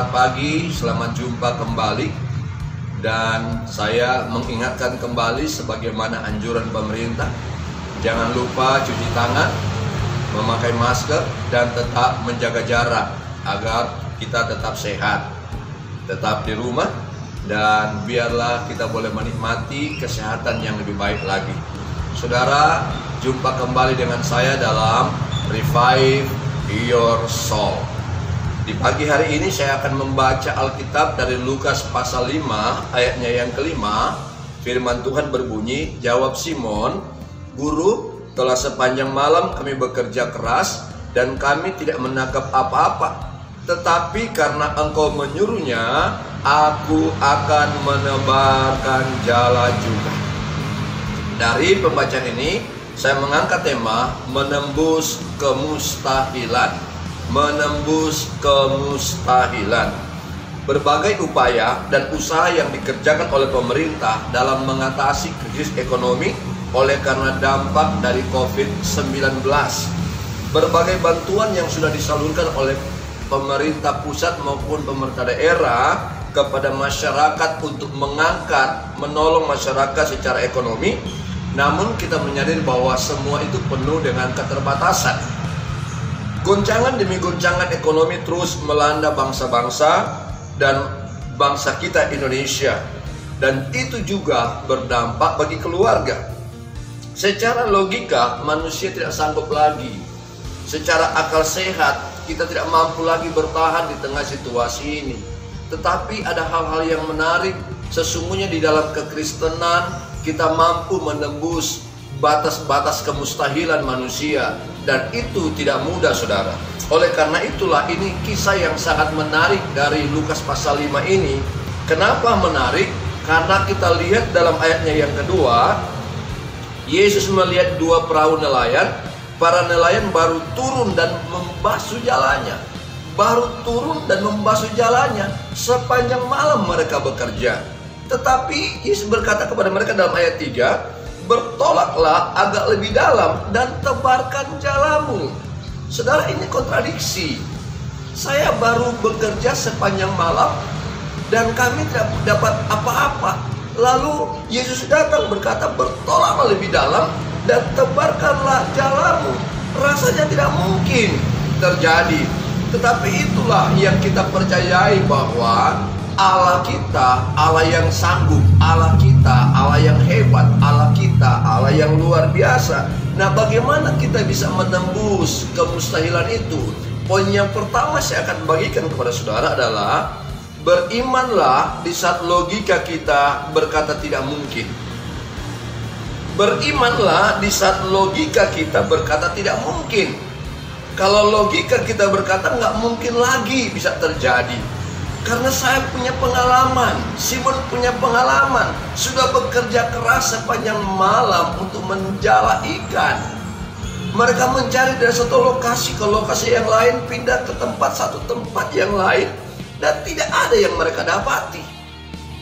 Selamat pagi, selamat jumpa kembali. Dan saya mengingatkan kembali sebagaimana anjuran pemerintah, jangan lupa cuci tangan, memakai masker, dan tetap menjaga jarak agar kita tetap sehat. Tetap di rumah, dan biarlah kita boleh menikmati kesehatan yang lebih baik lagi. Saudara, jumpa kembali dengan saya dalam Revive Your Soul. Di pagi hari ini saya akan membaca Alkitab dari Lukas pasal 5 ayatnya yang kelima. Firman Tuhan berbunyi, jawab Simon, Guru, telah sepanjang malam kami bekerja keras dan kami tidak menangkap apa-apa. Tetapi karena engkau menyuruhnya, aku akan menebarkan jala juga. Dari pembacaan ini, saya mengangkat tema menembus kemustahilan. Menembus kemustahilan. Berbagai upaya dan usaha yang dikerjakan oleh pemerintah dalam mengatasi krisis ekonomi oleh karena dampak dari COVID-19. Berbagai bantuan yang sudah disalurkan oleh pemerintah pusat maupun pemerintah daerah kepada masyarakat untuk mengangkat, menolong masyarakat secara ekonomi. Namun kita menyadari bahwa semua itu penuh dengan keterbatasan. Goncangan demi goncangan ekonomi terus melanda bangsa-bangsa dan bangsa kita Indonesia. Dan itu juga berdampak bagi keluarga. Secara logika manusia tidak sanggup lagi. Secara akal sehat kita tidak mampu lagi bertahan di tengah situasi ini. Tetapi ada hal-hal yang menarik. Sesungguhnya di dalam kekristenan kita mampu menembus batas-batas kemustahilan manusia. Dan itu tidak mudah, saudara. Oleh karena itulah ini kisah yang sangat menarik dari Lukas pasal 5 ini. Kenapa menarik? Karena kita lihat dalam ayatnya yang kedua, Yesus melihat dua perahu nelayan. Para nelayan baru turun dan membasuh jalannya. Baru turun dan membasuh jalannya. Sepanjang malam mereka bekerja. Tetapi Yesus berkata kepada mereka dalam ayat 3, bertolaklah agak lebih dalam dan tebarkan jalamu. Saudara, ini kontradiksi. Saya baru bekerja sepanjang malam dan kami tidak dapat apa-apa. Lalu Yesus datang berkata, bertolaklah lebih dalam dan tebarkanlah jalamu. Rasanya tidak mungkin terjadi. Tetapi itulah yang kita percayai, bahwa Allah kita, Allah yang sanggup, Allah kita, Allah yang hebat, Allah kita, Allah yang luar biasa. Nah, bagaimana kita bisa menembus kemustahilan itu? Poin yang pertama saya akan bagikan kepada saudara adalah berimanlah di saat logika kita berkata tidak mungkin. Berimanlah di saat logika kita berkata tidak mungkin. Kalau logika kita berkata nggak mungkin lagi bisa terjadi. Karena saya punya pengalaman, Simon punya pengalaman, sudah bekerja keras sepanjang malam untuk menjala ikan. Mereka mencari dari satu lokasi ke lokasi yang lain, pindah ke satu tempat yang lain, dan tidak ada yang mereka dapati.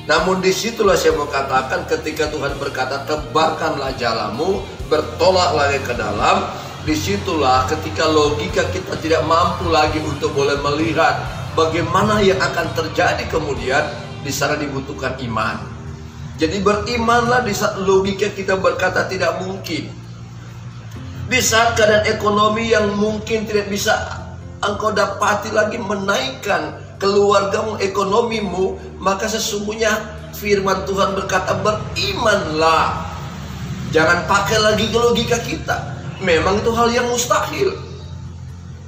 Namun disitulah saya mau katakan, ketika Tuhan berkata tebarkanlah jalamu, bertolak lagi ke dalam. Disitulah ketika logika kita tidak mampu lagi untuk boleh melihat bagaimana yang akan terjadi kemudian, di sana dibutuhkan iman. Jadi berimanlah di saat logika kita berkata tidak mungkin. Di saat keadaan ekonomi yang mungkin tidak bisa engkau dapati lagi menaikkan keluargamu, ekonomimu, maka sesungguhnya firman Tuhan berkata berimanlah. Jangan pakai lagi logika kita. Memang itu hal yang mustahil.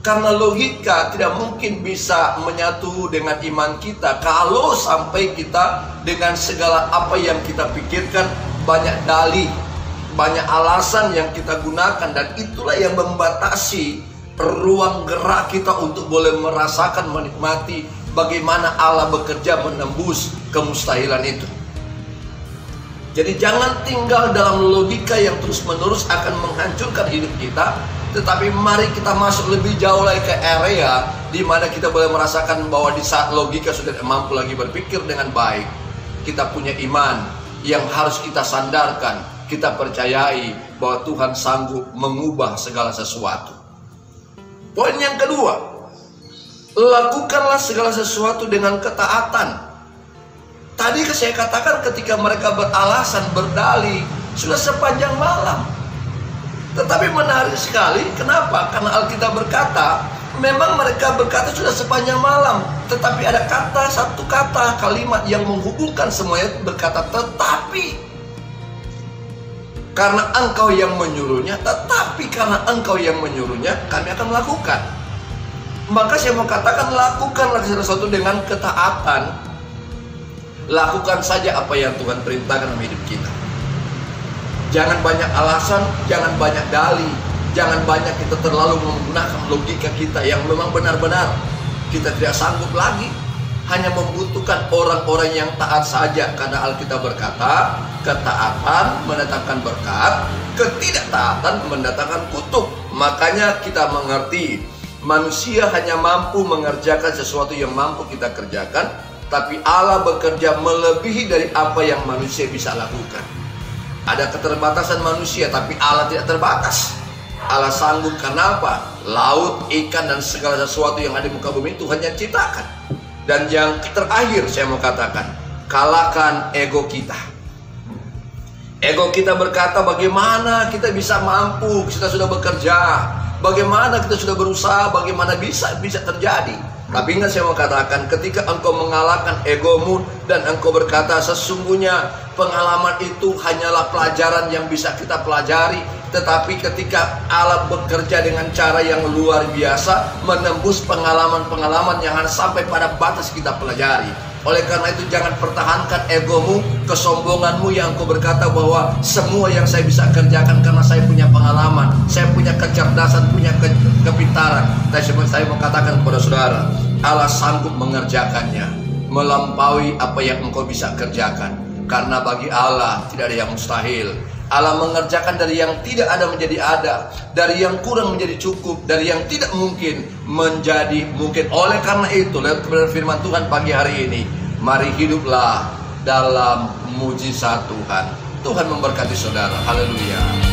Karena logika tidak mungkin bisa menyatu dengan iman kita. Kalau sampai kita dengan segala apa yang kita pikirkan, banyak dalih, banyak alasan yang kita gunakan. Dan itulah yang membatasi ruang gerak kita untuk boleh merasakan, menikmati bagaimana Allah bekerja menembus kemustahilan itu. Jadi jangan tinggal dalam logika yang terus-menerus akan menghancurkan hidup kita. Tetapi mari kita masuk lebih jauh lagi ke area di mana kita boleh merasakan bahwa di saat logika sudah tidak mampu lagi berpikir dengan baik, kita punya iman yang harus kita sandarkan. Kita percayai bahwa Tuhan sanggup mengubah segala sesuatu. Poin yang kedua, Lakukanlah segala sesuatu dengan ketaatan. Tadi saya katakan ketika mereka beralasan, berdalih, sudah sepanjang malam. Tetapi menarik sekali, kenapa? Karena Alkitab berkata, memang mereka berkata sudah sepanjang malam. Tetapi ada satu kata, kalimat yang menghubungkan semuanya, berkata tetapi. Karena engkau yang menyuruhnya, tetapi karena engkau yang menyuruhnya, kami akan melakukan. Maka saya mau katakan, lakukanlah sesuatu dengan ketaatan. Lakukan saja apa yang Tuhan perintahkan dalam hidup kita. Jangan banyak alasan, jangan banyak dalih, jangan banyak kita terlalu menggunakan logika kita yang memang benar-benar kita tidak sanggup lagi. Hanya membutuhkan orang-orang yang taat saja. Karena Alkitab berkata, ketaatan mendatangkan berkat, ketidaktaatan mendatangkan kutuk. Makanya kita mengerti, manusia hanya mampu mengerjakan sesuatu yang mampu kita kerjakan, tapi Allah bekerja melebihi dari apa yang manusia bisa lakukan. Ada keterbatasan manusia, tapi Allah tidak terbatas. Allah sanggup. Karena apa? Laut, ikan, dan segala sesuatu yang ada di muka bumi Tuhan yang ciptakan. Dan yang terakhir saya mau katakan, kalahkan ego kita. Ego kita berkata, bagaimana kita bisa mampu, kita sudah bekerja, bagaimana kita sudah berusaha, bagaimana bisa terjadi. Tapi ingat, saya mau katakan, ketika engkau mengalahkan egomu dan engkau berkata, sesungguhnya pengalaman itu hanyalah pelajaran yang bisa kita pelajari. Tetapi ketika Allah bekerja dengan cara yang luar biasa, menembus pengalaman-pengalaman yang sampai pada batas kita pelajari. Oleh karena itu, jangan pertahankan egomu, kesombonganmu yang kau berkata bahwa semua yang saya bisa kerjakan karena saya punya pengalaman, saya punya kecerdasan, punya kepintaran. Saya mau katakan kepada saudara, Allah sanggup mengerjakannya, melampaui apa yang engkau bisa kerjakan. Karena bagi Allah tidak ada yang mustahil. Allah mengerjakan dari yang tidak ada menjadi ada, dari yang kurang menjadi cukup, dari yang tidak mungkin menjadi mungkin. Oleh karena itu, lewat firman Tuhan pagi hari ini, mari hiduplah dalam mujizat Tuhan. Tuhan memberkati saudara. Haleluya.